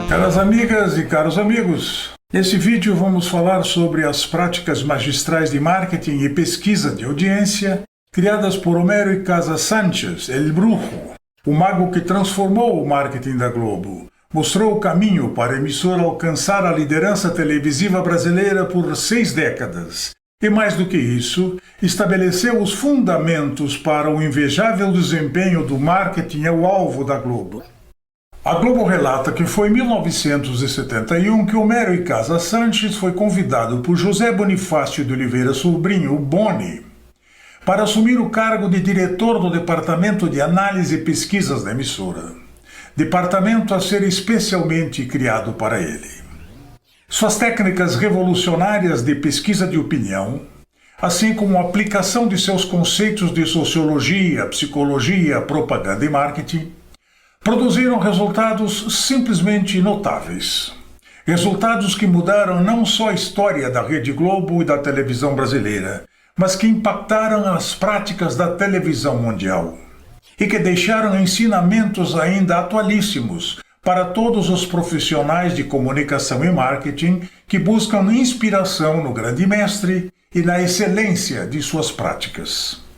Caras amigas e caros amigos, nesse vídeo vamos falar sobre as práticas magistrais de marketing e pesquisa de audiência criadas por Homero y Casa Sánchez, El Brujo, o mago que transformou o marketing da Globo, mostrou o caminho para a emissora alcançar a liderança televisiva brasileira por 6 décadas. E mais do que isso, estabeleceu os fundamentos para o invejável desempenho do marketing ao alvo da Globo. A Globo relata que foi em 1971 que Homero y Casa Sánchez foi convidado por José Bonifácio de Oliveira Sobrinho, o Boni, para assumir o cargo de diretor do Departamento de Análise e Pesquisas da emissora, departamento a ser especialmente criado para ele. Suas técnicas revolucionárias de pesquisa de opinião, assim como a aplicação de seus conceitos de sociologia, psicologia, propaganda e marketing, produziram resultados simplesmente notáveis. Resultados que mudaram não só a história da Rede Globo e da televisão brasileira, mas que impactaram as práticas da televisão mundial e que deixaram ensinamentos ainda atualíssimos para todos os profissionais de comunicação e marketing que buscam inspiração no grande mestre e na excelência de suas práticas.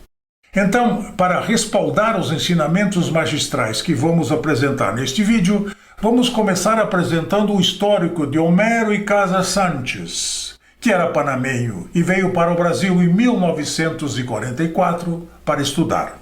Então, para respaldar os ensinamentos magistrais que vamos apresentar neste vídeo, vamos começar apresentando o histórico de Homero y Casa Sánchez, que era panamenho e veio para o Brasil em 1944 para estudar.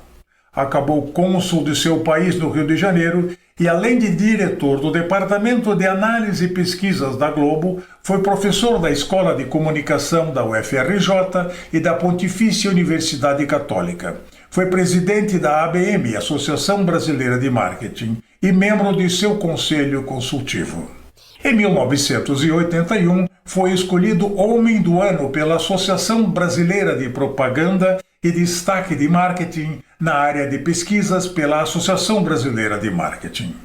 Acabou cônsul de seu país no Rio de Janeiro e, além de diretor do Departamento de Análise e Pesquisas da Globo, foi professor da Escola de Comunicação da UFRJ e da Pontifícia Universidade Católica. Foi presidente da ABM, Associação Brasileira de Marketing, e membro de seu conselho consultivo. Em 1981, foi escolhido Homem do Ano pela Associação Brasileira de Propaganda e Destaque de Marketing na área de pesquisas pela Associação Brasileira de Marketing.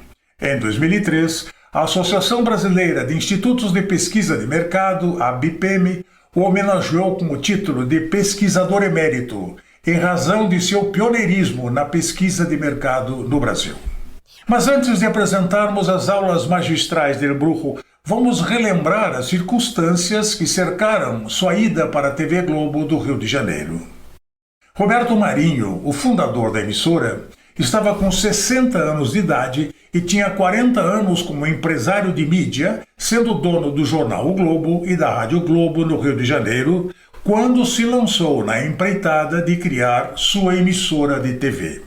Em 2003, a Associação Brasileira de Institutos de Pesquisa de Mercado, a ABPM, o homenageou com o título de Pesquisador Emérito, em razão de seu pioneirismo na pesquisa de mercado no Brasil. Mas antes de apresentarmos as aulas magistrais de El Brujo, vamos relembrar as circunstâncias que cercaram sua ida para a TV Globo do Rio de Janeiro. Roberto Marinho, o fundador da emissora, estava com 60 anos de idade e tinha 40 anos como empresário de mídia, sendo dono do jornal O Globo e da Rádio Globo no Rio de Janeiro, quando se lançou na empreitada de criar sua emissora de TV.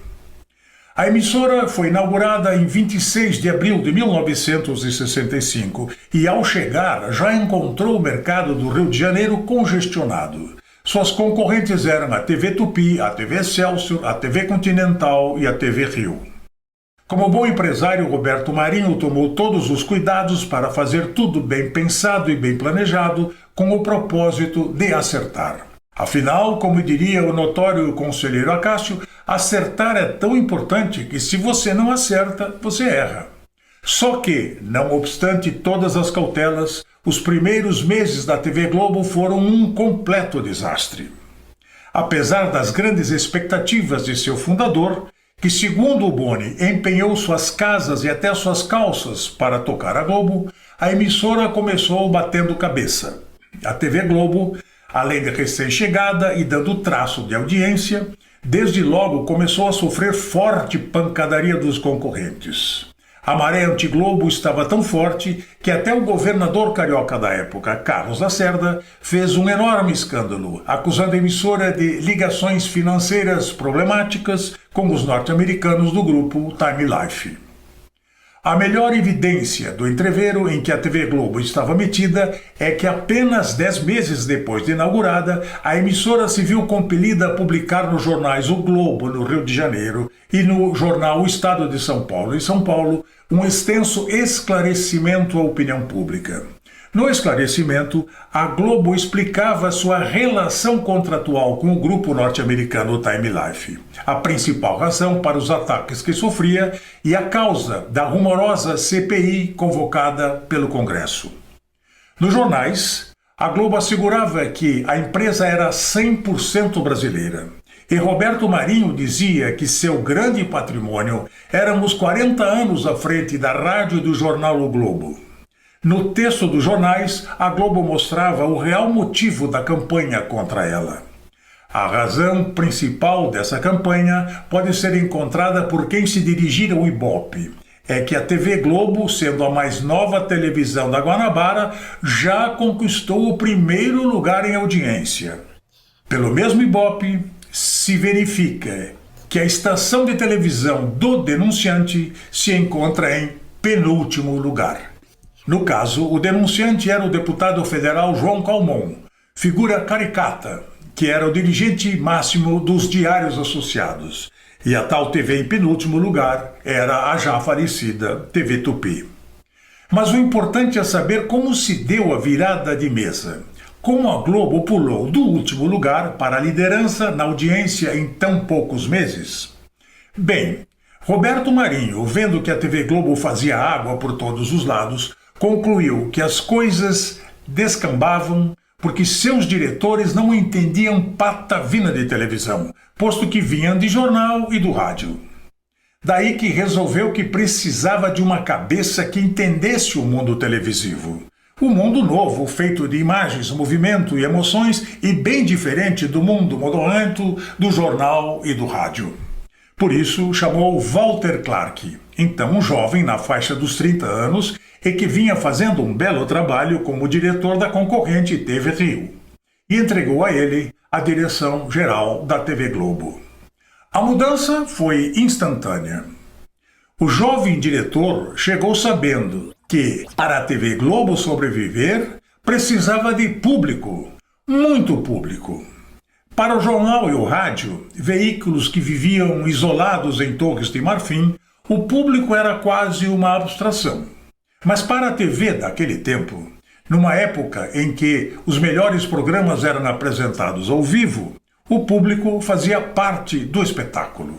A emissora foi inaugurada em 26 de abril de 1965 e, ao chegar, já encontrou o mercado do Rio de Janeiro congestionado. Suas concorrentes eram a TV Tupi, a TV Excelsior, a TV Continental e a TV Rio. Como bom empresário, Roberto Marinho tomou todos os cuidados para fazer tudo bem pensado e bem planejado, com o propósito de acertar. Afinal, como diria o notório conselheiro Acácio, acertar é tão importante que se você não acerta, você erra. Só que, não obstante todas as cautelas, os primeiros meses da TV Globo foram um completo desastre. Apesar das grandes expectativas de seu fundador, que, segundo o Boni, empenhou suas casas e até suas calças para tocar a Globo, a emissora começou batendo cabeça. A TV Globo, além de recém-chegada e dando traço de audiência, desde logo começou a sofrer forte pancadaria dos concorrentes. A maré anti-Globo estava tão forte que até o governador carioca da época, Carlos Lacerda, fez um enorme escândalo, acusando a emissora de ligações financeiras problemáticas com os norte-americanos do grupo Time Life. A melhor evidência do entrevero em que a TV Globo estava metida é que apenas 10 meses depois de inaugurada, a emissora se viu compelida a publicar nos jornais O Globo, no Rio de Janeiro, e no jornal O Estado de São Paulo, em São Paulo, um extenso esclarecimento à opinião pública. No esclarecimento, a Globo explicava sua relação contratual com o grupo norte-americano Time Life, a principal razão para os ataques que sofria e a causa da rumorosa CPI convocada pelo Congresso. Nos jornais, a Globo assegurava que a empresa era 100% brasileira. E Roberto Marinho dizia que seu grande patrimônio eram os 40 anos à frente da rádio e do jornal O Globo. No texto dos jornais, a Globo mostrava o real motivo da campanha contra ela. A razão principal dessa campanha pode ser encontrada por quem se dirigir ao Ibope. É que a TV Globo, sendo a mais nova televisão da Guanabara, já conquistou o primeiro lugar em audiência. Pelo mesmo Ibope, se verifica que a estação de televisão do denunciante se encontra em penúltimo lugar. No caso, o denunciante era o deputado federal João Calmon, figura caricata, que era o dirigente máximo dos Diários Associados. E a tal TV em penúltimo lugar era a já falecida TV Tupi. Mas o importante é saber como se deu a virada de mesa. Como a Globo pulou do último lugar para a liderança na audiência em tão poucos meses? Bem, Roberto Marinho, vendo que a TV Globo fazia água por todos os lados, concluiu que as coisas descambavam porque seus diretores não entendiam patavina de televisão, posto que vinham de jornal e do rádio. Daí que resolveu que precisava de uma cabeça que entendesse o mundo televisivo. Um mundo novo, feito de imagens, movimento e emoções, e bem diferente do mundo modorrento do jornal e do rádio. Por isso, chamou Walter Clark, então um jovem na faixa dos 30 anos e que vinha fazendo um belo trabalho como diretor da concorrente TV Rio, e entregou a ele a direção geral da TV Globo. A mudança foi instantânea. O jovem diretor chegou sabendo que, para a TV Globo sobreviver, precisava de público, muito público. Para o jornal e o rádio, veículos que viviam isolados em Torres de Marfim, o público era quase uma abstração. Mas para a TV daquele tempo, numa época em que os melhores programas eram apresentados ao vivo, o público fazia parte do espetáculo.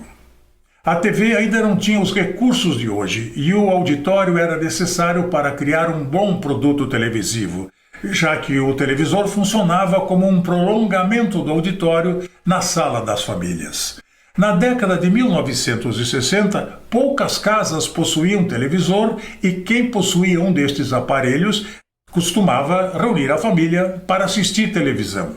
A TV ainda não tinha os recursos de hoje e o auditório era necessário para criar um bom produto televisivo, já que o televisor funcionava como um prolongamento do auditório na sala das famílias. Na década de 1960, poucas casas possuíam televisor e quem possuía um destes aparelhos costumava reunir a família para assistir televisão.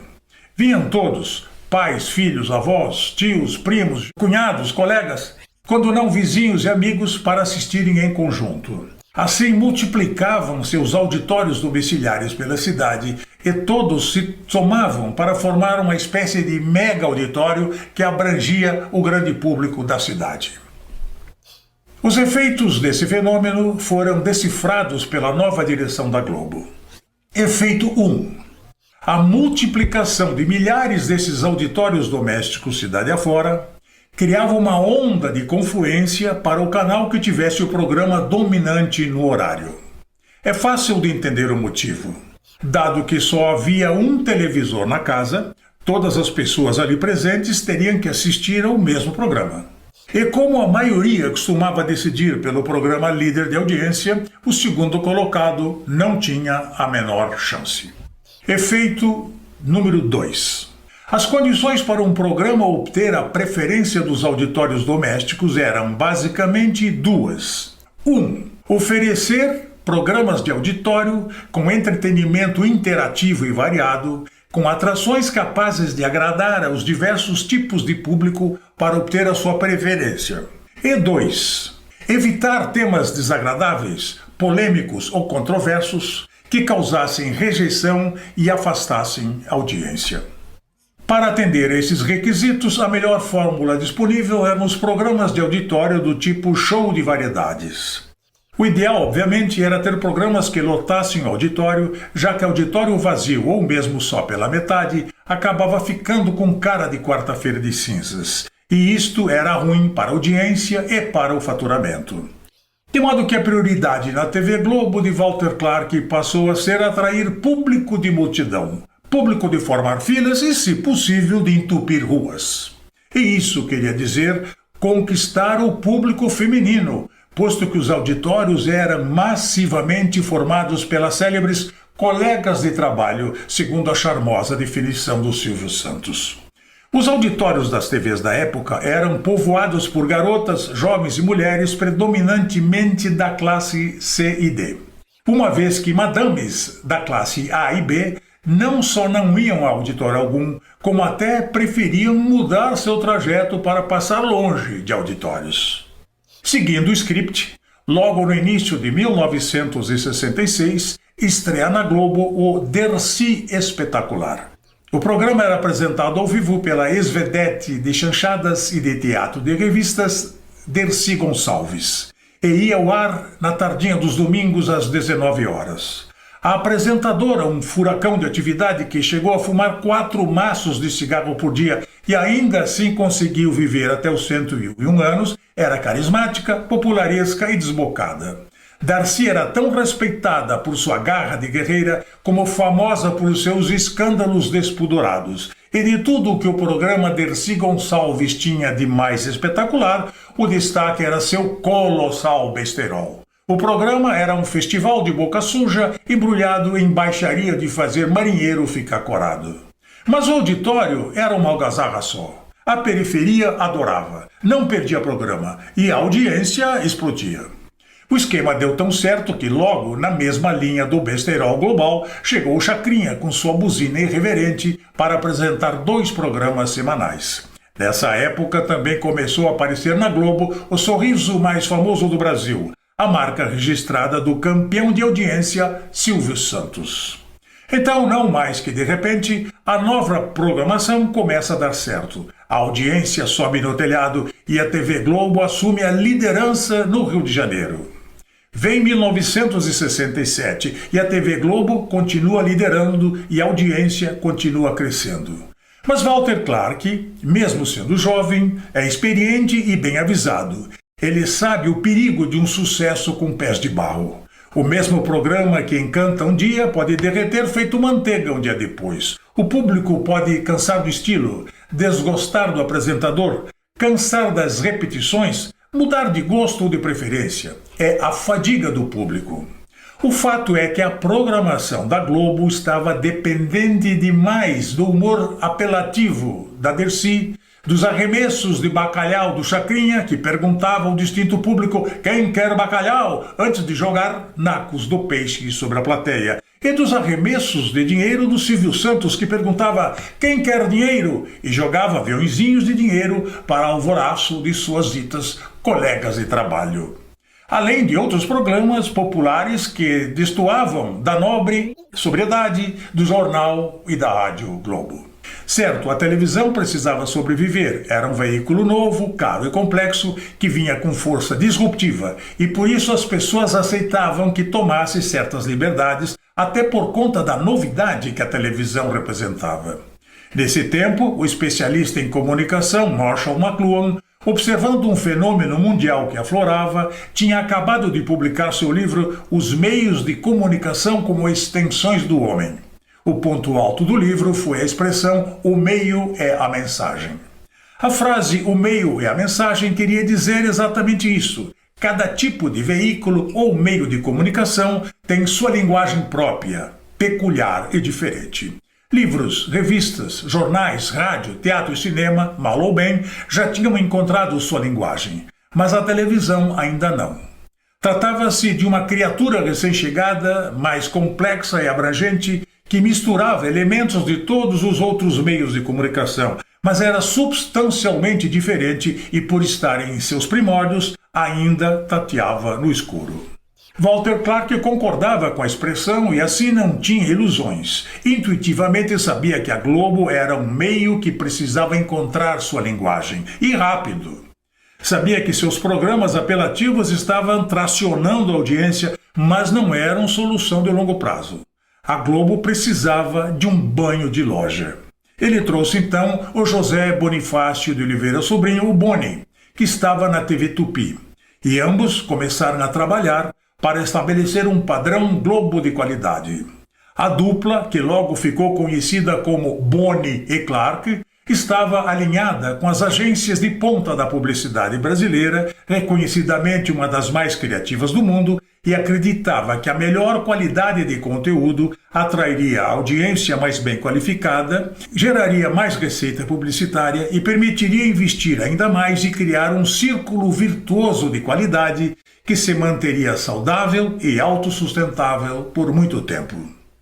Vinham todos, pais, filhos, avós, tios, primos, cunhados, colegas, quando não vizinhos e amigos, para assistirem em conjunto. Assim multiplicavam-se os auditórios domiciliares pela cidade e todos se somavam para formar uma espécie de mega auditório que abrangia o grande público da cidade. Os efeitos desse fenômeno foram decifrados pela nova direção da Globo. Efeito 1. A multiplicação de milhares desses auditórios domésticos cidade afora criava uma onda de confluência para o canal que tivesse o programa dominante no horário. É fácil de entender o motivo. Dado que só havia um televisor na casa, todas as pessoas ali presentes teriam que assistir ao mesmo programa. E como a maioria costumava decidir pelo programa líder de audiência, o segundo colocado não tinha a menor chance. Efeito número 2. As condições para um programa obter a preferência dos auditórios domésticos eram basicamente duas. 1. Oferecer programas de auditório com entretenimento interativo e variado, com atrações capazes de agradar aos diversos tipos de público para obter a sua preferência. E 2. Evitar temas desagradáveis, polêmicos ou controversos que causassem rejeição e afastassem a audiência. Para atender a esses requisitos, a melhor fórmula disponível eram os programas de auditório do tipo show de variedades. O ideal, obviamente, era ter programas que lotassem o auditório, já que auditório vazio ou mesmo só pela metade acabava ficando com cara de quarta-feira de cinzas. E isto era ruim para a audiência e para o faturamento. De modo que a prioridade na TV Globo de Walter Clark passou a ser atrair público de multidão, público de formar filas e, se possível, de entupir ruas. E isso queria dizer conquistar o público feminino, posto que os auditórios eram massivamente formados pelas célebres colegas de trabalho, segundo a charmosa definição do Silvio Santos. Os auditórios das TVs da época eram povoados por garotas, jovens e mulheres predominantemente da classe C e D. uma vez que madames da classe A e B não só não iam a auditório algum, como até preferiam mudar seu trajeto para passar longe de auditórios. Seguindo o script, logo no início de 1966, estreia na Globo o Dercy Espetacular. O programa era apresentado ao vivo pela ex-vedete de chanchadas e de teatro de revistas, Dercy Gonçalves, e ia ao ar na tardinha dos domingos às 19 horas. A apresentadora, um furacão de atividade que chegou a fumar 4 maços de cigarro por dia e ainda assim conseguiu viver até os 101 anos, era carismática, popularesca e desbocada. Darcy era tão respeitada por sua garra de guerreira como famosa por seus escândalos despudorados. E de tudo o que o programa Dercy Gonçalves tinha de mais espetacular, o destaque era seu colossal besterol. O programa era um festival de boca suja, embrulhado em baixaria de fazer marinheiro ficar corado. Mas o auditório era uma algazarra só. A periferia adorava, não perdia programa, e a audiência explodia. O esquema deu tão certo que logo, na mesma linha do besterol global, chegou o Chacrinha com sua buzina irreverente para apresentar 2 programas semanais. Nessa época também começou a aparecer na Globo o sorriso mais famoso do Brasil, a marca registrada do campeão de audiência Silvio Santos. Então, não mais que de repente, a nova programação começa a dar certo. A audiência sobe no telhado e a TV Globo assume a liderança no Rio de Janeiro. Vem 1967 e a TV Globo continua liderando e a audiência continua crescendo. Mas Walter Clark, mesmo sendo jovem, é experiente e bem avisado. Ele sabe o perigo de um sucesso com pés de barro. O mesmo programa que encanta um dia pode derreter feito manteiga um dia depois. O público pode cansar do estilo, desgostar do apresentador, cansar das repetições, mudar de gosto ou de preferência. É a fadiga do público. O fato é que a programação da Globo estava dependente demais do humor apelativo da Dercy, dos arremessos de bacalhau do Chacrinha, que perguntava ao distinto público quem quer bacalhau antes de jogar nacos do peixe sobre a plateia, e dos arremessos de dinheiro do Silvio Santos, que perguntava quem quer dinheiro e jogava aviõezinhos de dinheiro para alvoraço de suas ditas colegas de trabalho. Além de outros programas populares que destoavam da nobre sobriedade do jornal e da Rádio Globo. Certo, a televisão precisava sobreviver, era um veículo novo, caro e complexo, que vinha com força disruptiva, e por isso as pessoas aceitavam que tomasse certas liberdades, até por conta da novidade que a televisão representava. Nesse tempo, o especialista em comunicação Marshall McLuhan, observando um fenômeno mundial que aflorava, tinha acabado de publicar seu livro Os Meios de Comunicação como Extensões do Homem. O ponto alto do livro foi a expressão "o meio é a mensagem". A frase "o meio é a mensagem" queria dizer exatamente isso. Cada tipo de veículo ou meio de comunicação tem sua linguagem própria, peculiar e diferente. Livros, revistas, jornais, rádio, teatro e cinema, mal ou bem, já tinham encontrado sua linguagem, mas a televisão ainda não. Tratava-se de uma criatura recém-chegada, mais complexa e abrangente, que misturava elementos de todos os outros meios de comunicação, mas era substancialmente diferente e, por estar em seus primórdios, ainda tateava no escuro. Walter Clark concordava com a expressão e assim não tinha ilusões. Intuitivamente sabia que a Globo era um meio que precisava encontrar sua linguagem, e rápido. Sabia que seus programas apelativos estavam tracionando a audiência, mas não eram solução de longo prazo. A Globo precisava de um banho de loja. Ele trouxe então o José Bonifácio de Oliveira Sobrinho, o Boni, que estava na TV Tupi. E ambos começaram a trabalhar para estabelecer um padrão Globo de qualidade. A dupla, que logo ficou conhecida como Boni e Clark, estava alinhada com as agências de ponta da publicidade brasileira, reconhecidamente uma das mais criativas do mundo, e acreditava que a melhor qualidade de conteúdo atrairia a audiência mais bem qualificada, geraria mais receita publicitária e permitiria investir ainda mais e criar um círculo virtuoso de qualidade que se manteria saudável e autossustentável por muito tempo.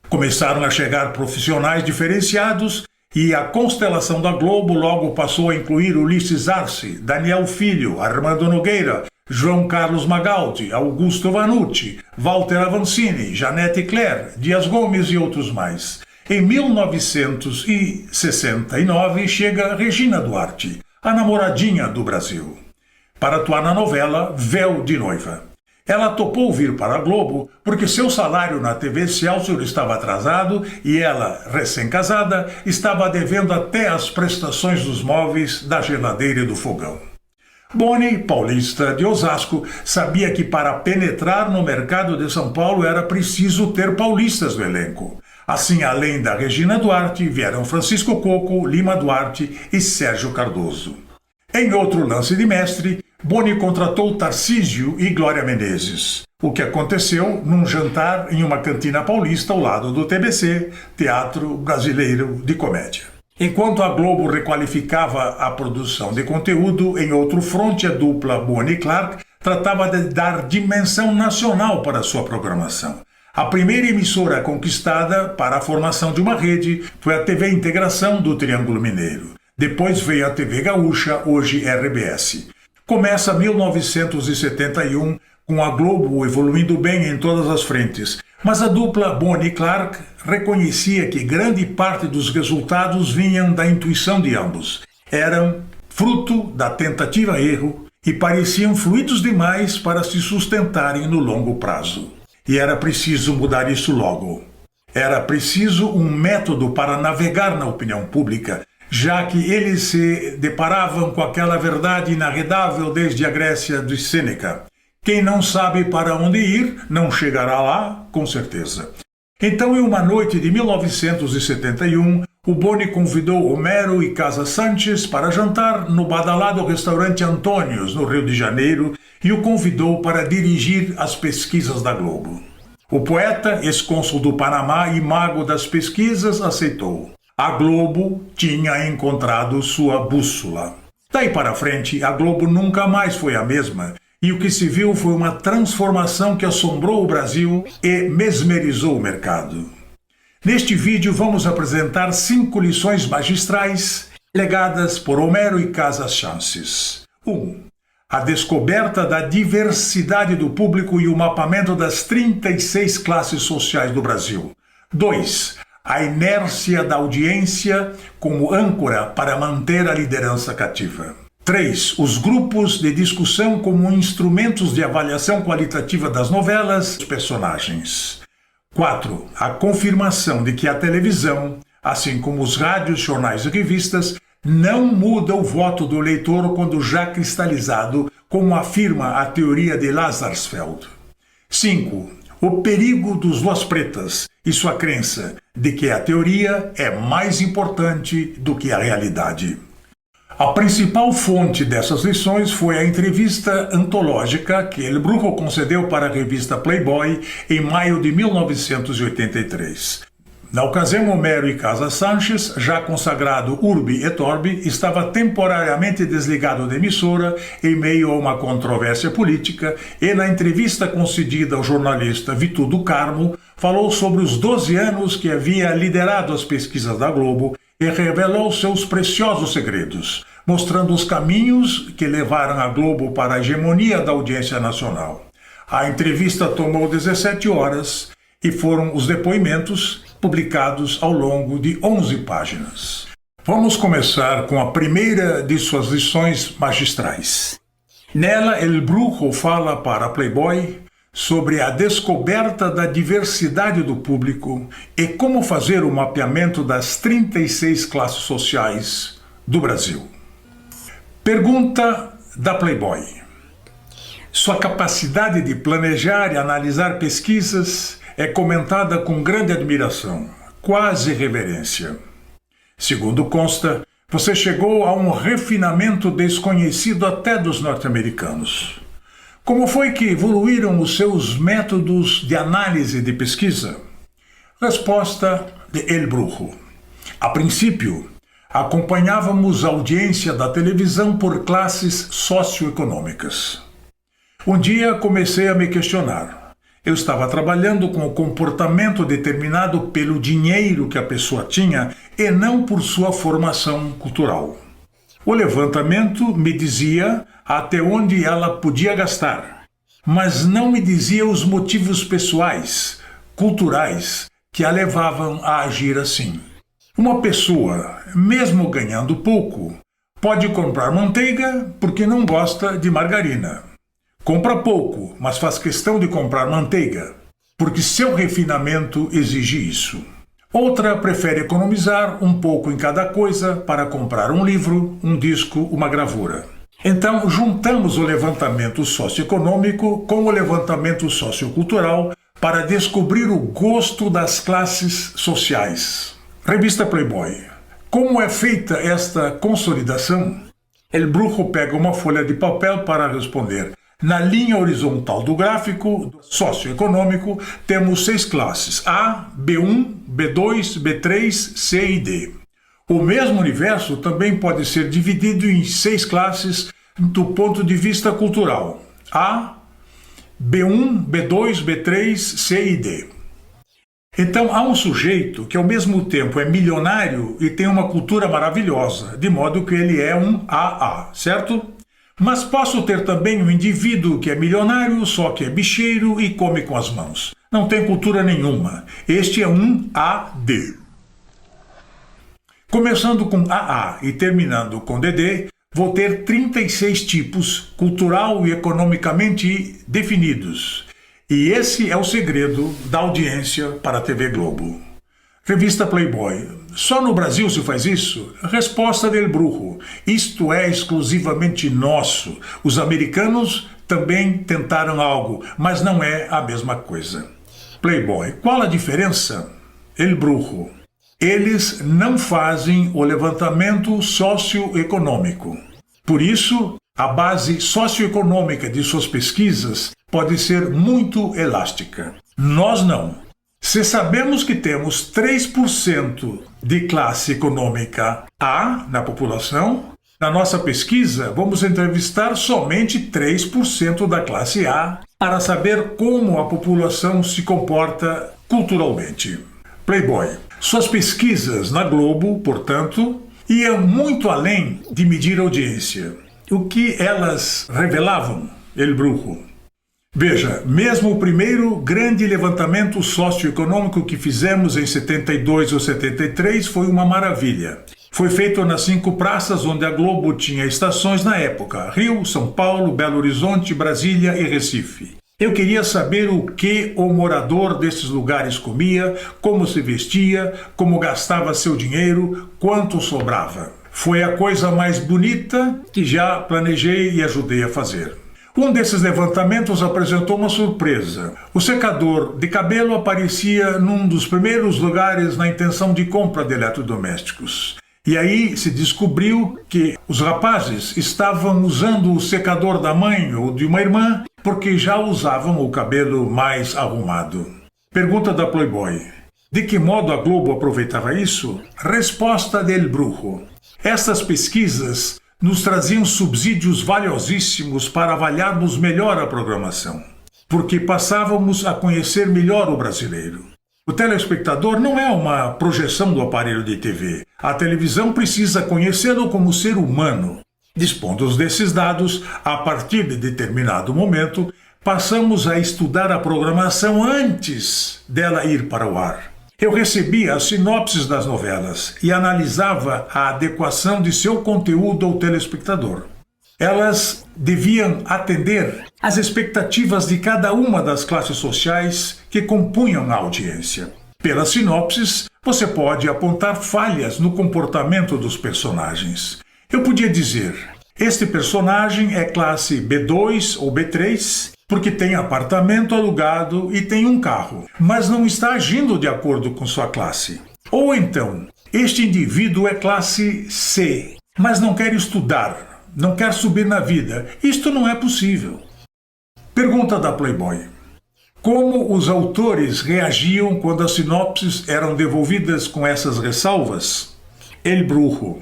Começaram a chegar profissionais diferenciados e a constelação da Globo logo passou a incluir Ulisses Arce, Daniel Filho, Armando Nogueira, João Carlos Magaldi, Augusto Vanucci, Walter Avancini, Janete Claire, Dias Gomes e outros mais. Em 1969 chega Regina Duarte, a namoradinha do Brasil, para atuar na novela Véu de Noiva. Ela topou vir para a Globo porque seu salário na TV Excelsior estava atrasado e ela, recém-casada, estava devendo até as prestações dos móveis, da geladeira e do fogão. Boni, paulista de Osasco, sabia que para penetrar no mercado de São Paulo era preciso ter paulistas no elenco. Assim, além da Regina Duarte, vieram Francisco Coco, Lima Duarte e Sérgio Cardoso. Em outro lance de mestre, Boni contratou Tarcísio e Glória Menezes, o que aconteceu num jantar em uma cantina paulista ao lado do TBC, Teatro Brasileiro de Comédia. Enquanto a Globo requalificava a produção de conteúdo, em outro fronte a dupla Boni e Clark tratava de dar dimensão nacional para sua programação. A primeira emissora conquistada para a formação de uma rede foi a TV Integração do Triângulo Mineiro. Depois veio a TV Gaúcha, hoje RBS. Começa 1971, com a Globo evoluindo bem em todas as frentes, mas a dupla Boni e Clark reconhecia que grande parte dos resultados vinham da intuição de ambos. Eram fruto da tentativa-erro e pareciam fluidos demais para se sustentarem no longo prazo. E era preciso mudar isso logo. Era preciso um método para navegar na opinião pública, já que eles se deparavam com aquela verdade inarredável desde a Grécia de Sêneca. Quem não sabe para onde ir, não chegará lá, com certeza. Então, em uma noite de 1971, o Boni convidou Homero e Casa Sanches para jantar no badalado restaurante Antônios, no Rio de Janeiro, e o convidou para dirigir as pesquisas da Globo. O poeta, ex-cônsul do Panamá e mago das pesquisas, aceitou. A Globo tinha encontrado sua bússola. Daí para frente, a Globo nunca mais foi a mesma, e o que se viu foi uma transformação que assombrou o Brasil e mesmerizou o mercado. Neste vídeo vamos apresentar 5 lições magistrais legadas por Homero e Casa Sanches. 1. A descoberta da diversidade do público e o mapeamento das 36 classes sociais do Brasil. 2. A inércia da audiência como âncora para manter a liderança cativa. 3. Os grupos de discussão como instrumentos de avaliação qualitativa das novelas e personagens. 4. A confirmação de que a televisão, assim como os rádios, jornais e revistas, não muda o voto do eleitor quando já cristalizado, como afirma a teoria de Lazarsfeld. 5. O perigo dos Luas Pretas e sua crença de que a teoria é mais importante do que a realidade. A principal fonte dessas lições foi a entrevista antológica que El Brujo concedeu para a revista Playboy em maio de 1983. Na ocasião, Homero e Casa Sanches, já consagrado Urbi et Orbi, estava temporariamente desligado da emissora em meio a uma controvérsia política e, na entrevista concedida ao jornalista Vitu do Carmo, falou sobre os 12 anos que havia liderado as pesquisas da Globo e revelou seus preciosos segredos, mostrando os caminhos que levaram a Globo para a hegemonia da audiência nacional. A entrevista tomou 17 horas e foram os depoimentos publicados ao longo de 11 páginas. Vamos começar com a primeira de suas lições magistrais. Nela, El Brujo fala para a Playboy sobre a descoberta da diversidade do público e como fazer o mapeamento das 36 classes sociais do Brasil. Pergunta da Playboy. Sua capacidade de planejar e analisar pesquisas é comentada com grande admiração, quase reverência. Segundo consta, você chegou a um refinamento desconhecido até dos norte-americanos. Como foi que evoluíram os seus métodos de análise de pesquisa? Resposta de El Brujo. A princípio, acompanhávamos a audiência da televisão por classes socioeconômicas. Um dia comecei a me questionar. Eu estava trabalhando com o comportamento determinado pelo dinheiro que a pessoa tinha e não por sua formação cultural. O levantamento me dizia até onde ela podia gastar, mas não me dizia os motivos pessoais, culturais, que a levavam a agir assim. Uma pessoa, mesmo ganhando pouco, pode comprar manteiga porque não gosta de margarina. Compra pouco, mas faz questão de comprar manteiga, porque seu refinamento exige isso. Outra prefere economizar um pouco em cada coisa para comprar um livro, um disco, uma gravura. Então, juntamos o levantamento socioeconômico com o levantamento sociocultural para descobrir o gosto das classes sociais. Revista Playboy. Como é feita esta consolidação? El Brujo pega uma folha de papel para responder. Na linha horizontal do gráfico socioeconômico, temos 6 classes: A, B1, B2, B3, C e D. O mesmo universo também pode ser dividido em 6 classes do ponto de vista cultural: A, B1, B2, B3, C e D. Então há um sujeito que ao mesmo tempo é milionário e tem uma cultura maravilhosa, de modo que ele é um AA, certo? Mas posso ter também um indivíduo que é milionário, só que é bicheiro e come com as mãos. Não tem cultura nenhuma. Este é um AD. Começando com AA e terminando com DD, vou ter 36 tipos cultural e economicamente definidos. E esse é o segredo da audiência para a TV Globo. Revista Playboy. Só no Brasil se faz isso? Resposta del Brujo. Isto é exclusivamente nosso. Os americanos também tentaram algo, mas não é a mesma coisa. Playboy. Qual a diferença? El Brujo. Eles não fazem o levantamento socioeconômico. Por isso, a base socioeconômica de suas pesquisas pode ser muito elástica. Nós não. Se sabemos que temos 3% de classe econômica A na população, na nossa pesquisa vamos entrevistar somente 3% da classe A para saber como a população se comporta culturalmente. Playboy. Suas pesquisas na Globo, portanto, iam muito além de medir audiência. O que elas revelavam, El Brujo? Veja, mesmo o primeiro grande levantamento socioeconômico que fizemos em 72 ou 73 foi uma maravilha. Foi feito nas 5 praças onde a Globo tinha estações na época: Rio, São Paulo, Belo Horizonte, Brasília e Recife. Eu queria saber o que o morador desses lugares comia, como se vestia, como gastava seu dinheiro, quanto sobrava. Foi a coisa mais bonita que já planejei e ajudei a fazer. Um desses levantamentos apresentou uma surpresa. O secador de cabelo aparecia num dos primeiros lugares na intenção de compra de eletrodomésticos. E aí se descobriu que os rapazes estavam usando o secador da mãe ou de uma irmã porque já usavam o cabelo mais arrumado. Pergunta da Playboy. De que modo a Globo aproveitava isso? Resposta del Brujo. Essas pesquisas nos traziam subsídios valiosíssimos para avaliarmos melhor a programação, porque passávamos a conhecer melhor o brasileiro. O telespectador não é uma projeção do aparelho de TV. A televisão precisa conhecê-lo como ser humano. Dispondo desses dados, a partir de determinado momento, passamos a estudar a programação antes dela ir para o ar. Eu recebia as sinopses das novelas e analisava a adequação de seu conteúdo ao telespectador. Elas deviam atender às expectativas de cada uma das classes sociais que compunham a audiência. Pelas sinopses, você pode apontar falhas no comportamento dos personagens. Eu podia dizer: este personagem é classe B2 ou B3 porque tem apartamento alugado e tem um carro, mas não está agindo de acordo com sua classe. Ou então, este indivíduo é classe C, mas não quer estudar, não quer subir na vida. Isto não é possível. Pergunta da Playboy. Como os autores reagiam quando as sinopses eram devolvidas com essas ressalvas? El Brujo.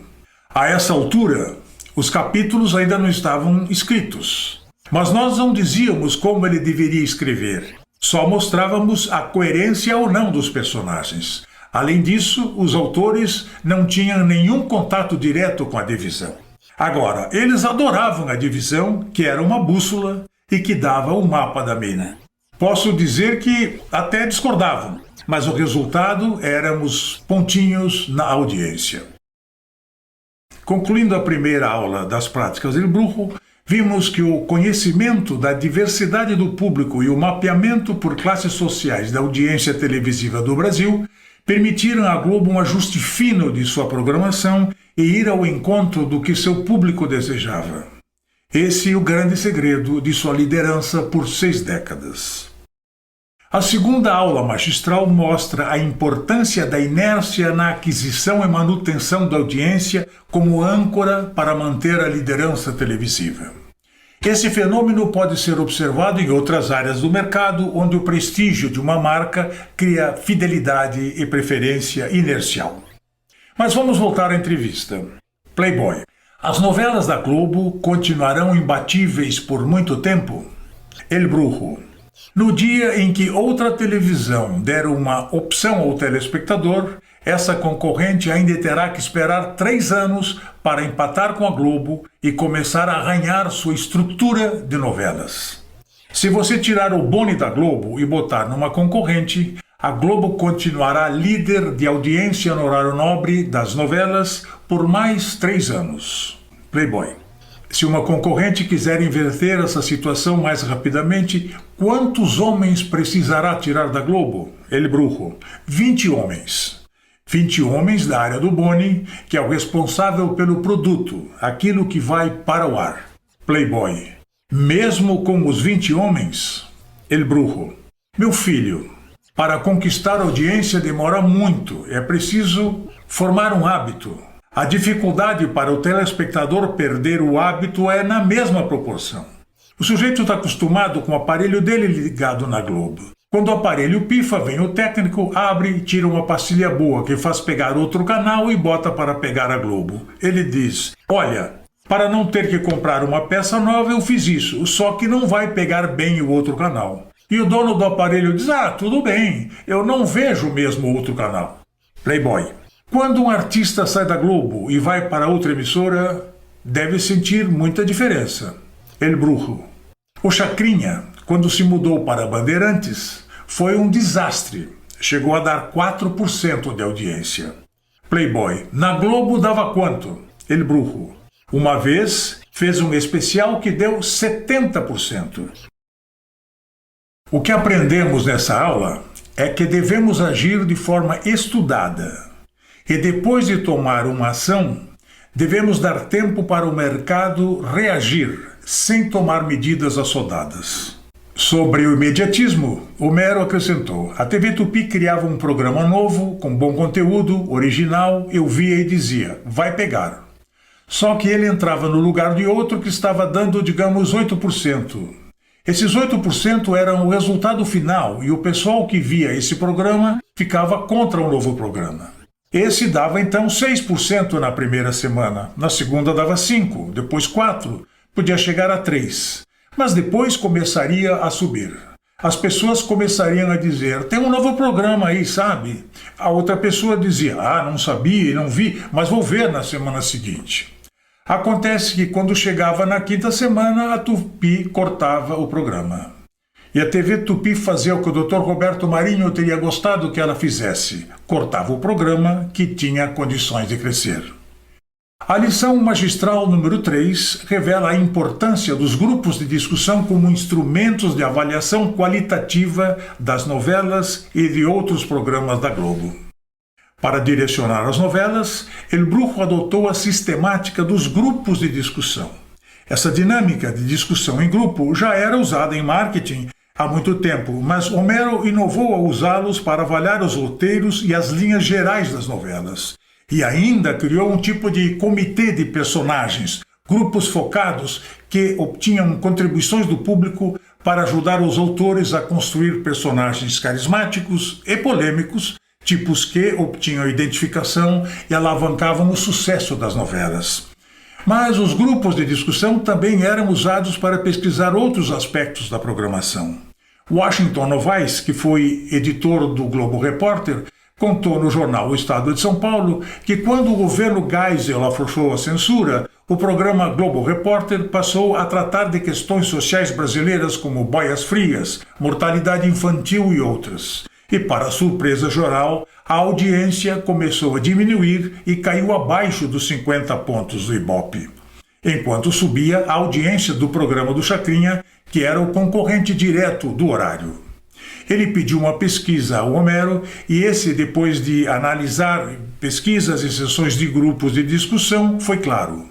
A essa altura, os capítulos ainda não estavam escritos. Mas nós não dizíamos como ele deveria escrever. Só mostrávamos a coerência ou não dos personagens. Além disso, os autores não tinham nenhum contato direto com a divisão. Agora, eles adoravam a divisão, que era uma bússola e que dava o mapa da mina. Posso dizer que até discordavam, mas o resultado éramos pontinhos na audiência. Concluindo a primeira aula das práticas del Brujo, vimos que o conhecimento da diversidade do público e o mapeamento por classes sociais da audiência televisiva do Brasil permitiram à Globo um ajuste fino de sua programação e ir ao encontro do que seu público desejava. Esse é o grande segredo de sua liderança por 6 décadas. A segunda aula magistral mostra a importância da inércia na aquisição e manutenção da audiência como âncora para manter a liderança televisiva. Esse fenômeno pode ser observado em outras áreas do mercado, onde o prestígio de uma marca cria fidelidade e preferência inercial. Mas vamos voltar à entrevista. Playboy. As novelas da Globo continuarão imbatíveis por muito tempo? El Brujo. No dia em que outra televisão der uma opção ao telespectador, essa concorrente ainda terá que esperar 3 anos para empatar com a Globo e começar a arranhar sua estrutura de novelas. Se você tirar o bone da Globo e botar numa concorrente, a Globo continuará líder de audiência no horário nobre das novelas por mais 3 anos. Playboy. Se uma concorrente quiser inverter essa situação mais rapidamente, quantos homens precisará tirar da Globo? El Brujo. 20 homens. 20 homens da área do bone, que é o responsável pelo produto, aquilo que vai para o ar. Playboy. Mesmo com os 20 homens? El Brujo. Meu filho, para conquistar audiência demora muito, é preciso formar um hábito. A dificuldade para o telespectador perder o hábito é na mesma proporção. O sujeito está acostumado com o aparelho dele ligado na Globo. Quando o aparelho pifa, vem o técnico, abre e tira uma pastilha boa que faz pegar outro canal e bota para pegar a Globo. Ele diz, olha, para não ter que comprar uma peça nova eu fiz isso, só que não vai pegar bem o outro canal. E o dono do aparelho diz, tudo bem, eu não vejo mesmo o outro canal. Playboy. Quando um artista sai da Globo e vai para outra emissora, deve sentir muita diferença. El Brujo. O Chacrinha, quando se mudou para Bandeirantes, foi um desastre. Chegou a dar 4% de audiência. Playboy. Na Globo dava quanto? El Brujo. Uma vez fez um especial que deu 70%. O que aprendemos nessa aula é que devemos agir de forma estudada. E depois de tomar uma ação, devemos dar tempo para o mercado reagir, sem tomar medidas assodadas. Sobre o imediatismo, Homero acrescentou, a TV Tupi criava um programa novo, com bom conteúdo, original, eu via e dizia, vai pegar. Só que ele entrava no lugar de outro que estava dando, digamos, 8%. Esses 8% eram o resultado final e o pessoal que via esse programa ficava contra o novo programa. Esse dava então 6% na primeira semana, na segunda dava 5%, depois 4%, podia chegar a 3%. Mas depois começaria a subir. As pessoas começariam a dizer, tem um novo programa aí, sabe? A outra pessoa dizia, não sabia, não vi, mas vou ver na semana seguinte. Acontece que quando chegava na 5ª semana, a Tupi cortava o programa. E a TV Tupi fazia o que o Dr. Roberto Marinho teria gostado que ela fizesse. Cortava o programa que tinha condições de crescer. A lição magistral número 3 revela a importância dos grupos de discussão como instrumentos de avaliação qualitativa das novelas e de outros programas da Globo. Para direcionar as novelas, El Brujo adotou a sistemática dos grupos de discussão. Essa dinâmica de discussão em grupo já era usada em marketing há muito tempo, mas Homero inovou ao usá-los para avaliar os roteiros e as linhas gerais das novelas. E ainda criou um tipo de comitê de personagens, grupos focados que obtinham contribuições do público para ajudar os autores a construir personagens carismáticos e polêmicos, tipos que obtinham identificação e alavancavam o sucesso das novelas. Mas os grupos de discussão também eram usados para pesquisar outros aspectos da programação. Washington Novaes, que foi editor do Globo Repórter, contou no jornal O Estado de São Paulo que quando o governo Geisel afrouxou a censura, o programa Globo Repórter passou a tratar de questões sociais brasileiras como boias frias, mortalidade infantil e outras. E, para surpresa geral, a audiência começou a diminuir e caiu abaixo dos 50 pontos do Ibope. Enquanto subia a audiência do programa do Chacrinha, que era o concorrente direto do horário. Ele pediu uma pesquisa ao Homero e esse, depois de analisar pesquisas e sessões de grupos de discussão, foi claro.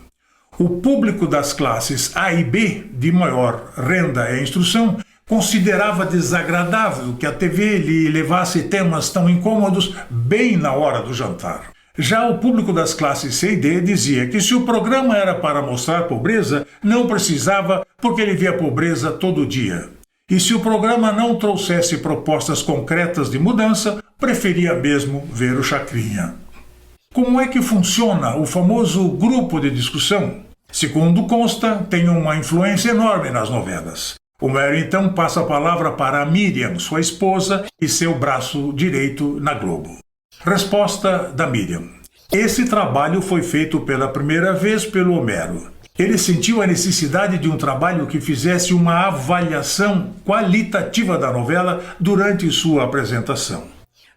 O público das classes A e B, de maior renda e instrução, considerava desagradável que a TV lhe levasse temas tão incômodos bem na hora do jantar. Já o público das classes C e D dizia que se o programa era para mostrar pobreza, não precisava porque ele via pobreza todo dia. E se o programa não trouxesse propostas concretas de mudança, preferia mesmo ver o Chacrinha. Como é que funciona o famoso grupo de discussão? Segundo consta, tem uma influência enorme nas novelas. Homero então passa a palavra para Miriam, sua esposa, e seu braço direito na Globo. Resposta da Miriam. Esse trabalho foi feito pela primeira vez pelo Homero. Ele sentiu a necessidade de um trabalho que fizesse uma avaliação qualitativa da novela durante sua apresentação.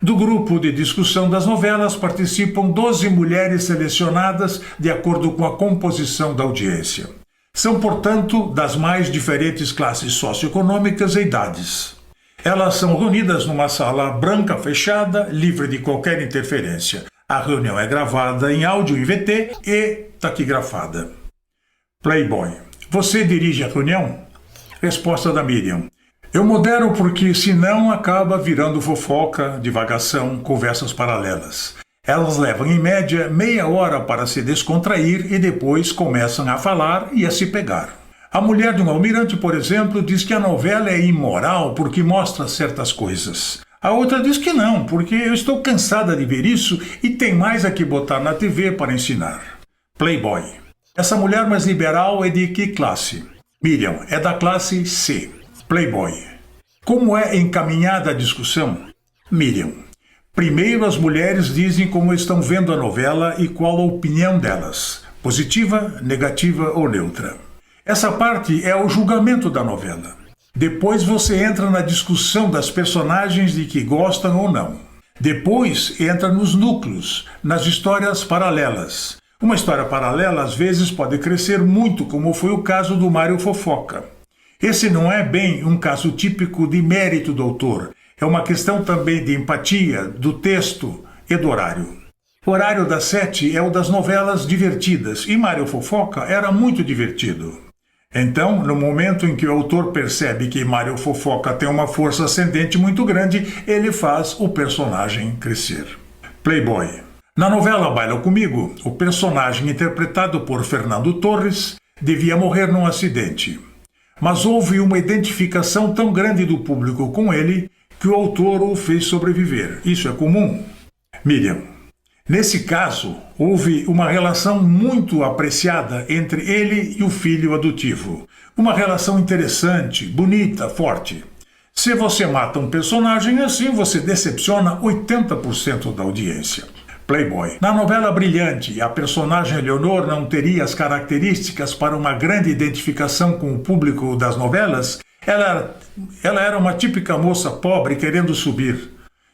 Do grupo de discussão das novelas participam 12 mulheres selecionadas de acordo com a composição da audiência. São, portanto, das mais diferentes classes socioeconômicas e idades. Elas são reunidas numa sala branca fechada, livre de qualquer interferência. A reunião é gravada em áudio em VT e taquigrafada. Playboy. Você dirige a reunião? Resposta da Miriam. Eu modero porque senão acaba virando fofoca, divagação, conversas paralelas. Elas levam em média meia hora para se descontrair e depois começam a falar e a se pegar. A mulher de um almirante, por exemplo, diz que a novela é imoral porque mostra certas coisas. A outra diz que não, porque eu estou cansada de ver isso e tem mais a que botar na TV para ensinar. Playboy. Essa mulher mais liberal é de que classe? Miriam, é da classe C. Playboy. Como é encaminhada a discussão? Miriam. Primeiro as mulheres dizem como estão vendo a novela e qual a opinião delas. Positiva, negativa ou neutra. Essa parte é o julgamento da novela. Depois você entra na discussão das personagens de que gostam ou não. Depois entra nos núcleos, nas histórias paralelas. Uma história paralela às vezes pode crescer muito, como foi o caso do Mário Fofoca. Esse não é bem um caso típico de mérito do autor, é uma questão também de empatia, do texto e do horário. O horário das 7 é o das novelas divertidas, e Mário Fofoca era muito divertido. Então, no momento em que o autor percebe que Mário Fofoca tem uma força ascendente muito grande, ele faz o personagem crescer. Playboy. Na novela Baila Comigo, o personagem interpretado por Fernando Torres devia morrer num acidente. Mas houve uma identificação tão grande do público com ele que o autor o fez sobreviver. Isso é comum? Miriam. Nesse caso, houve uma relação muito apreciada entre ele e o filho adotivo. Uma relação interessante, bonita, forte. Se você mata um personagem assim, você decepciona 80% da audiência. Playboy. Na novela Brilhante, a personagem Leonor não teria as características para uma grande identificação com o público das novelas? Ela era uma típica moça pobre querendo subir.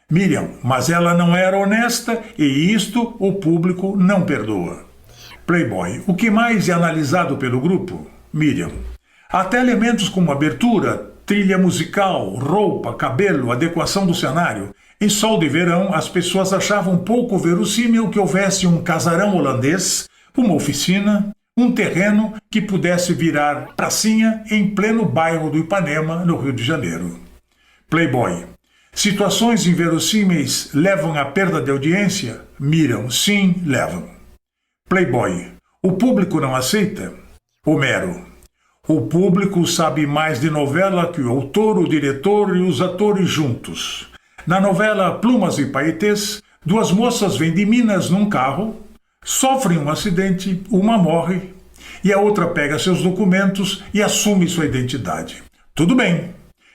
Miriam, mas ela não era honesta e isto o público não perdoa. Playboy. O que mais é analisado pelo grupo? Miriam. Até elementos como abertura, trilha musical, roupa, cabelo, adequação do cenário. Em Sol de Verão, as pessoas achavam pouco verossímil que houvesse um casarão holandês, uma oficina, um terreno que pudesse virar pracinha em pleno bairro do Ipanema, no Rio de Janeiro. Playboy. Situações inverossímeis levam à perda de audiência? Miriam, sim, levam. Playboy. O público não aceita? Homero. O público sabe mais de novela que o autor, o diretor e os atores juntos. Na novela Plumas e Paetês, duas moças vêm de Minas num carro, sofrem um acidente, uma morre E a outra pega seus documentos e assume sua identidade. Tudo bem,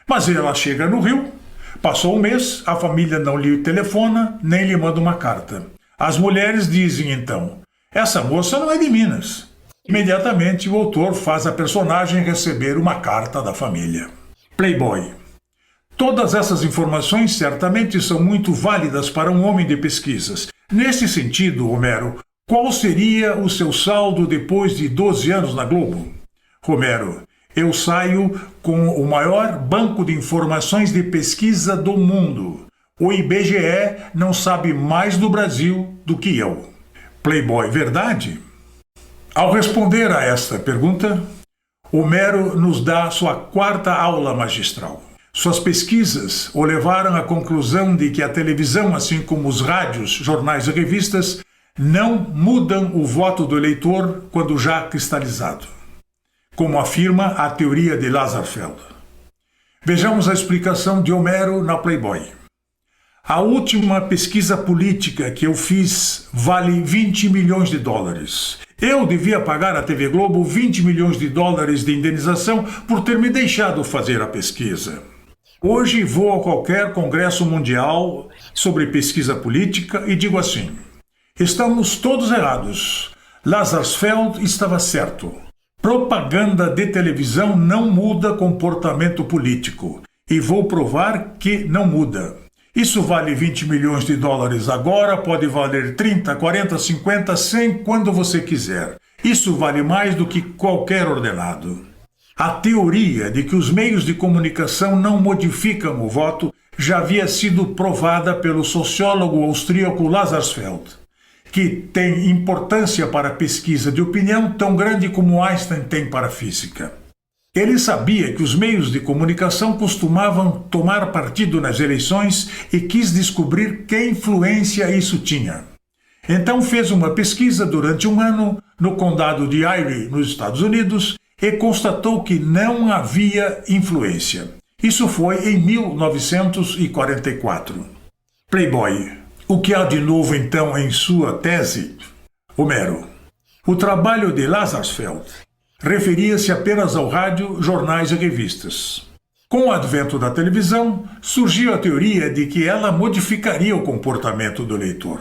mas ela chega no Rio, passou um mês, a família não lhe telefona, nem lhe manda uma carta. As mulheres dizem então, essa moça não é de Minas. Imediatamente o autor faz a personagem receber uma carta da família. Playboy. Todas essas informações certamente são muito válidas para um homem de pesquisas. Nesse sentido, Homero, qual seria o seu saldo depois de 12 anos na Globo? Homero, eu saio com o maior banco de informações de pesquisa do mundo. O IBGE não sabe mais do Brasil do que eu. Playboy, verdade? Ao responder a esta pergunta, Homero nos dá sua quarta aula magistral. Suas pesquisas o levaram à conclusão de que a televisão, assim como os rádios, jornais e revistas, não mudam o voto do eleitor quando já cristalizado, como afirma a teoria de Lazarsfeld. Vejamos a explicação de Homero na Playboy. A última pesquisa política que eu fiz vale 20 milhões de dólares. Eu devia pagar à TV Globo 20 milhões de dólares de indenização por ter me deixado fazer a pesquisa. Hoje vou a qualquer congresso mundial sobre pesquisa política e digo assim, estamos todos errados. Lazarsfeld estava certo. Propaganda de televisão não muda comportamento político. E vou provar que não muda. Isso vale 20 milhões de dólares agora, pode valer 30, 40, 50, 100, quando você quiser. Isso vale mais do que qualquer ordenado. A teoria de que os meios de comunicação não modificam o voto já havia sido provada pelo sociólogo austríaco Lazarsfeld, que tem importância para a pesquisa de opinião tão grande como Einstein tem para a física. Ele sabia que os meios de comunicação costumavam tomar partido nas eleições e quis descobrir que influência isso tinha. Então fez uma pesquisa durante um ano no condado de Erie, nos Estados Unidos, e constatou que não havia influência. Isso foi em 1944. Playboy. O que há de novo então em sua tese? Homero. O trabalho de Lazarsfeld referia-se apenas ao rádio, jornais e revistas. Com o advento da televisão, surgiu a teoria de que ela modificaria o comportamento do leitor.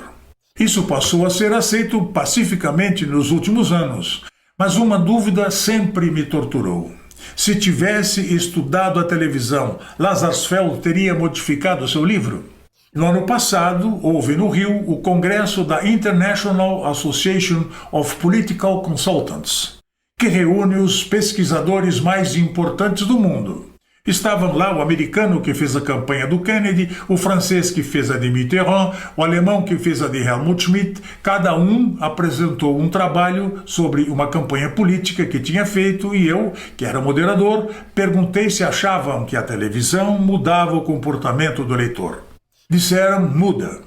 Isso passou a ser aceito pacificamente nos últimos anos, mas uma dúvida sempre me torturou. Se tivesse estudado a televisão, Lazarsfeld teria modificado seu livro? No ano passado, houve no Rio o congresso da International Association of Political Consultants, que reúne os pesquisadores mais importantes do mundo. Estavam lá o americano que fez a campanha do Kennedy, o francês que fez a de Mitterrand, o alemão que fez a de Helmut Schmidt. Cada um apresentou um trabalho sobre uma campanha política que tinha feito e eu, que era moderador, perguntei se achavam que a televisão mudava o comportamento do leitor. Disseram, muda.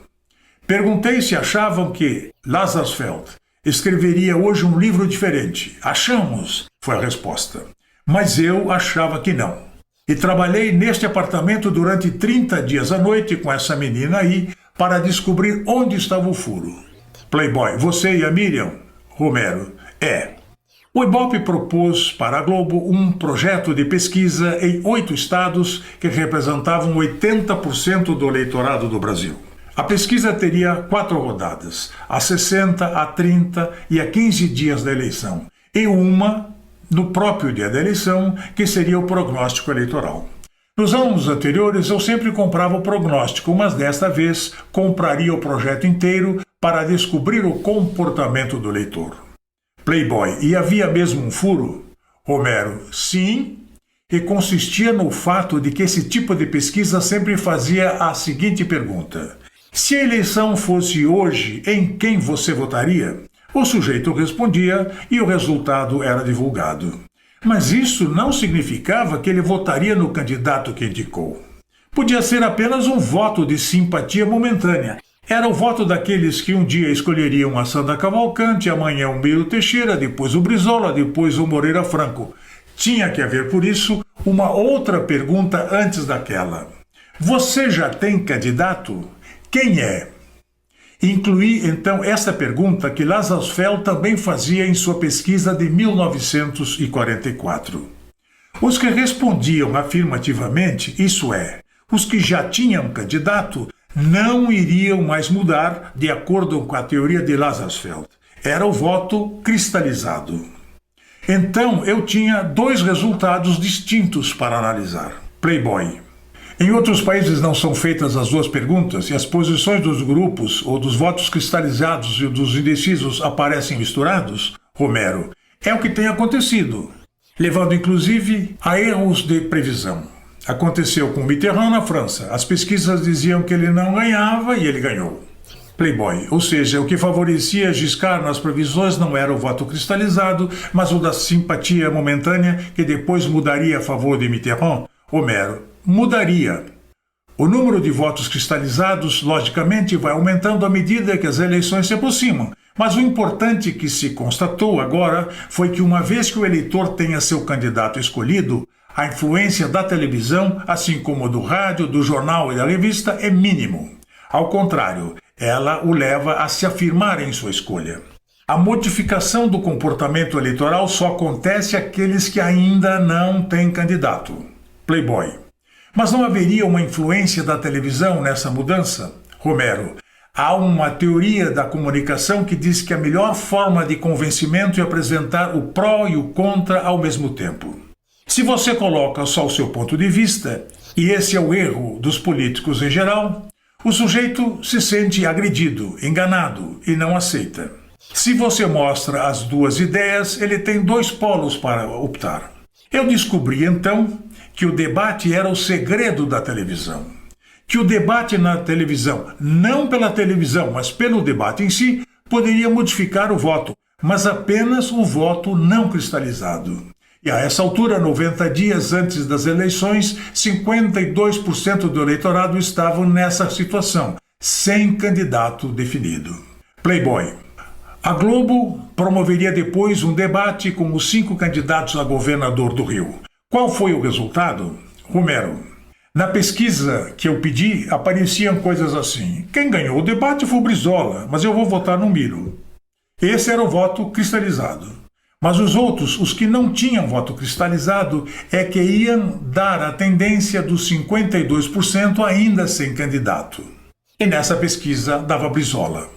Perguntei se achavam que Lazarsfeld escreveria hoje um livro diferente. Achamos, foi a resposta. Mas eu achava que não. E trabalhei neste apartamento durante 30 dias à noite com essa menina aí para descobrir onde estava o furo. Playboy, você e a Miriam? Homero, O Ibope propôs para a Globo um projeto de pesquisa em 8 estados que representavam 80% do eleitorado do Brasil. A pesquisa teria 4 rodadas, a 60, a 30 e a 15 dias da eleição, e uma no próprio dia da eleição, que seria o prognóstico eleitoral. Nos anos anteriores eu sempre comprava o prognóstico, mas desta vez compraria o projeto inteiro para descobrir o comportamento do eleitor. Playboy, e havia mesmo um furo? Homero, sim, e consistia no fato de que esse tipo de pesquisa sempre fazia a seguinte pergunta: se a eleição fosse hoje, em quem você votaria? O sujeito respondia e o resultado era divulgado. Mas isso não significava que ele votaria no candidato que indicou. Podia ser apenas um voto de simpatia momentânea. Era o voto daqueles que um dia escolheriam a Sandra Cavalcante, amanhã o Miro Teixeira, depois o Brizola, depois o Moreira Franco. Tinha que haver, por isso, uma outra pergunta antes daquela. Você já tem candidato? Quem é? Incluí então esta pergunta que Lazarsfeld também fazia em sua pesquisa de 1944. Os que respondiam afirmativamente, isso é, os que já tinham candidato, não iriam mais mudar de acordo com a teoria de Lazarsfeld. Era o voto cristalizado. Então eu tinha dois resultados distintos para analisar. Playboy. Em outros países não são feitas as duas perguntas e as posições dos grupos ou dos votos cristalizados e dos indecisos aparecem misturados? Romero. É o que tem acontecido, levando inclusive a erros de previsão. Aconteceu com Mitterrand na França. As pesquisas diziam que ele não ganhava e ele ganhou. Playboy, ou seja, o que favorecia Giscard nas previsões não era o voto cristalizado, mas o da simpatia momentânea que depois mudaria a favor de Mitterrand. Romero. Mudaria. O número de votos cristalizados, logicamente, vai aumentando à medida que as eleições se aproximam. Mas o importante que se constatou agora foi que, uma vez que o eleitor tenha seu candidato escolhido, a influência da televisão, assim como do rádio, do jornal e da revista, é mínimo. Ao contrário, ela o leva a se afirmar em sua escolha. A modificação do comportamento eleitoral só acontece àqueles que ainda não têm candidato. Playboy. Mas não haveria uma influência da televisão nessa mudança? Romero. Há uma teoria da comunicação que diz que a melhor forma de convencimento é apresentar o pró e o contra ao mesmo tempo. Se você coloca só o seu ponto de vista, e esse é o erro dos políticos em geral, o sujeito se sente agredido, enganado e não aceita. Se você mostra as duas ideias, ele tem dois polos para optar. Eu descobri então que o debate era o segredo da televisão. Que o debate na televisão, não pela televisão, mas pelo debate em si, poderia modificar o voto, mas apenas o voto não cristalizado. E a essa altura, 90 dias antes das eleições, 52% do eleitorado estavam nessa situação, sem candidato definido. Playboy. A Globo promoveria depois um debate com os 5 candidatos a governador do Rio. Qual foi o resultado? Romero. Na pesquisa que eu pedi, apareciam coisas assim. Quem ganhou o debate foi o Brizola, mas eu vou votar no Miro. Esse era o voto cristalizado. Mas os outros, os que não tinham voto cristalizado, é que iam dar a tendência dos 52% ainda sem candidato. E nessa pesquisa dava Brizola.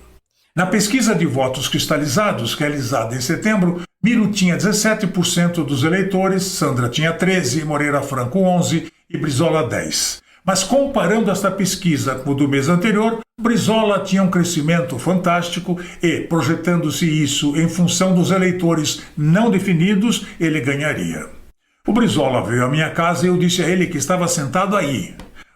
Na pesquisa de votos cristalizados, realizada em setembro, Miro tinha 17% dos eleitores, Sandra tinha 13%, Moreira Franco 11% e Brizola 10%. Mas comparando esta pesquisa com o do mês anterior, Brizola tinha um crescimento fantástico e, projetando-se isso em função dos eleitores não definidos, ele ganharia. O Brizola veio à minha casa e eu disse a ele que estava sentado aí.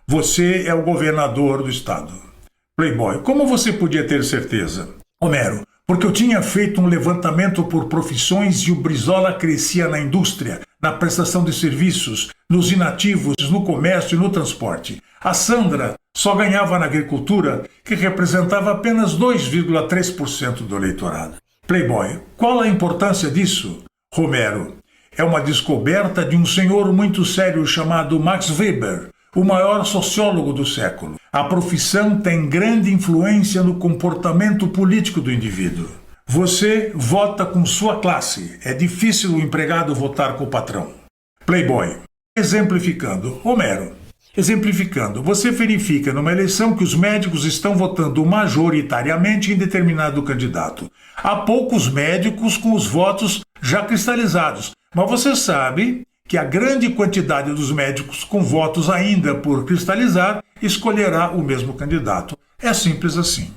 Você é o governador do estado. Playboy, como você podia ter certeza? Romero, porque eu tinha feito um levantamento por profissões e o Brizola crescia na indústria, na prestação de serviços, nos inativos, no comércio e no transporte. A Sandra só ganhava na agricultura, que representava apenas 2,3% do eleitorado. Playboy, qual a importância disso? Romero, é uma descoberta de um senhor muito sério chamado Max Weber, o maior sociólogo do século. A profissão tem grande influência no comportamento político do indivíduo. Você vota com sua classe. É difícil o empregado votar com o patrão. Playboy. Exemplificando. Romero. Exemplificando. Você verifica numa eleição que os médicos estão votando majoritariamente em determinado candidato. Há poucos médicos com os votos já cristalizados. Mas você sabe que a grande quantidade dos médicos com votos ainda por cristalizar escolherá o mesmo candidato. É simples assim.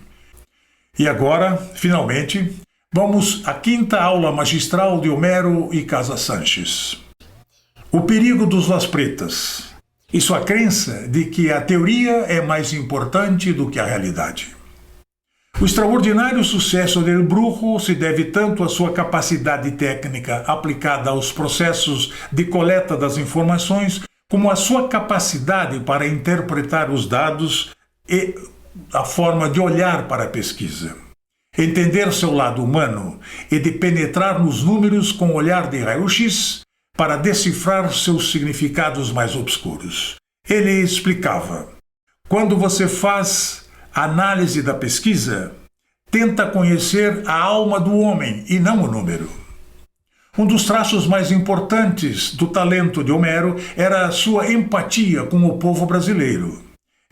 E agora, finalmente, vamos à 5ª aula magistral de Homero e Casa Sanches. O perigo dos Las Pretas e sua crença de que a teoria é mais importante do que a realidade. O extraordinário sucesso del Brujo se deve tanto à sua capacidade técnica aplicada aos processos de coleta das informações, como à sua capacidade para interpretar os dados e a forma de olhar para a pesquisa. Entender seu lado humano e de penetrar nos números com o olhar de raio-x para decifrar seus significados mais obscuros. Ele explicava: quando você faz análise da pesquisa, tenta conhecer a alma do homem e não o número. Um dos traços mais importantes do talento de Homero era a sua empatia com o povo brasileiro.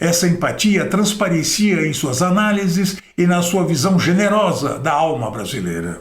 Essa empatia transparecia em suas análises e na sua visão generosa da alma brasileira.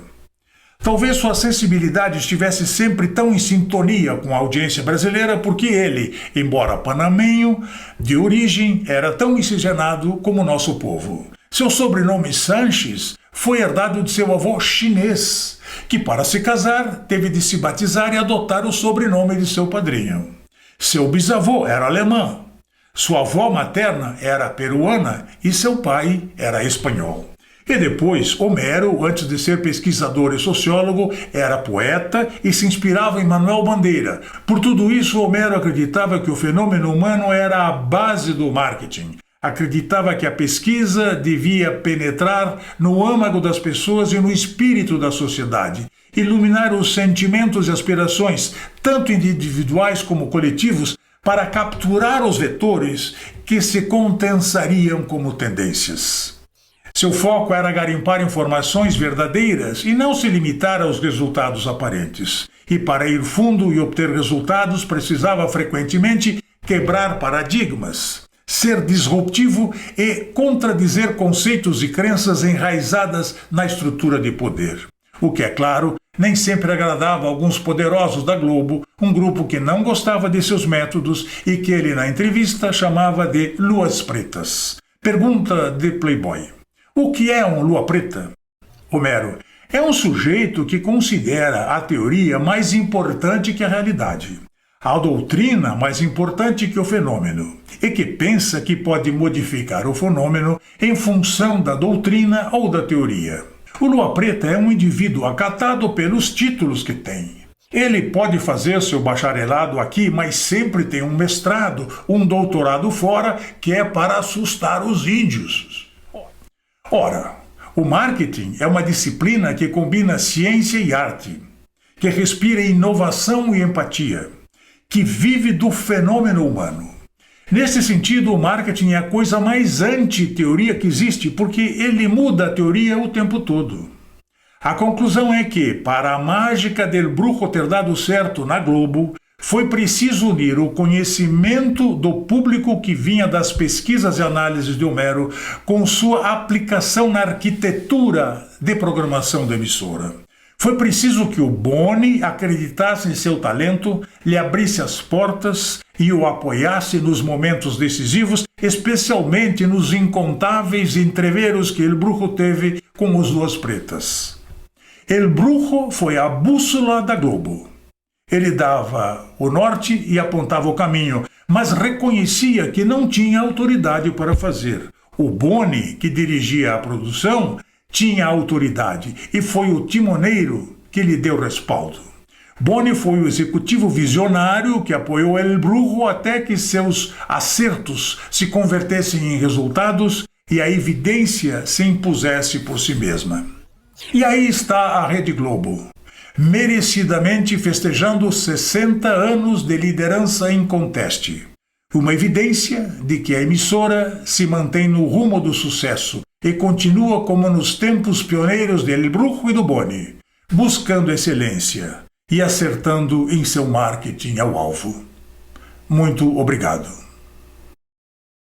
Talvez sua sensibilidade estivesse sempre tão em sintonia com a audiência brasileira porque ele, embora panamenho de origem, era tão miscigenado como o nosso povo. Seu sobrenome Sanches foi herdado de seu avô chinês, que para se casar teve de se batizar e adotar o sobrenome de seu padrinho. Seu bisavô era alemão, sua avó materna era peruana e seu pai era espanhol. E depois, Homero, antes de ser pesquisador e sociólogo, era poeta e se inspirava em Manuel Bandeira. Por tudo isso, Homero acreditava que o fenômeno humano era a base do marketing. Acreditava que a pesquisa devia penetrar no âmago das pessoas e no espírito da sociedade, iluminar os sentimentos e aspirações, tanto individuais como coletivos, para capturar os vetores que se condensariam como tendências. Seu foco era garimpar informações verdadeiras e não se limitar aos resultados aparentes. E para ir fundo e obter resultados, precisava frequentemente quebrar paradigmas, ser disruptivo e contradizer conceitos e crenças enraizadas na estrutura de poder. O que, é claro, nem sempre agradava a alguns poderosos da Globo, um grupo que não gostava de seus métodos e que ele, na entrevista, chamava de luas pretas. Pergunta de Playboy: o que é um lua preta? Homero: é um sujeito que considera a teoria mais importante que a realidade, a doutrina mais importante que o fenômeno, e que pensa que pode modificar o fenômeno em função da doutrina ou da teoria. O lua preta é um indivíduo acatado pelos títulos que tem. Ele pode fazer seu bacharelado aqui, mas sempre tem um mestrado, um doutorado fora, que é para assustar os índios. Ora, o marketing é uma disciplina que combina ciência e arte, que respira inovação e empatia, que vive do fenômeno humano. Nesse sentido, o marketing é a coisa mais anti-teoria que existe, porque ele muda a teoria o tempo todo. A conclusão é que, para a mágica del brujo ter dado certo na Globo, foi preciso unir o conhecimento do público que vinha das pesquisas e análises de Homero com sua aplicação na arquitetura de programação da emissora. Foi preciso que o Boni acreditasse em seu talento, lhe abrisse as portas e o apoiasse nos momentos decisivos, especialmente nos incontáveis entreveros que El Brujo teve com os Luas Pretas. El Brujo foi a bússola da Globo. Ele dava o norte e apontava o caminho, mas reconhecia que não tinha autoridade para fazer. O Boni, que dirigia a produção, tinha autoridade e foi o timoneiro que lhe deu respaldo. Boni foi o executivo visionário que apoiou El Brujo até que seus acertos se convertessem em resultados e a evidência se impusesse por si mesma. E aí está a Rede Globo, merecidamente festejando 60 anos de liderança inconteste. Uma evidência de que a emissora se mantém no rumo do sucesso e continua como nos tempos pioneiros de El Brujo e do Boni, buscando excelência e acertando em seu marketing ao alvo. Muito obrigado.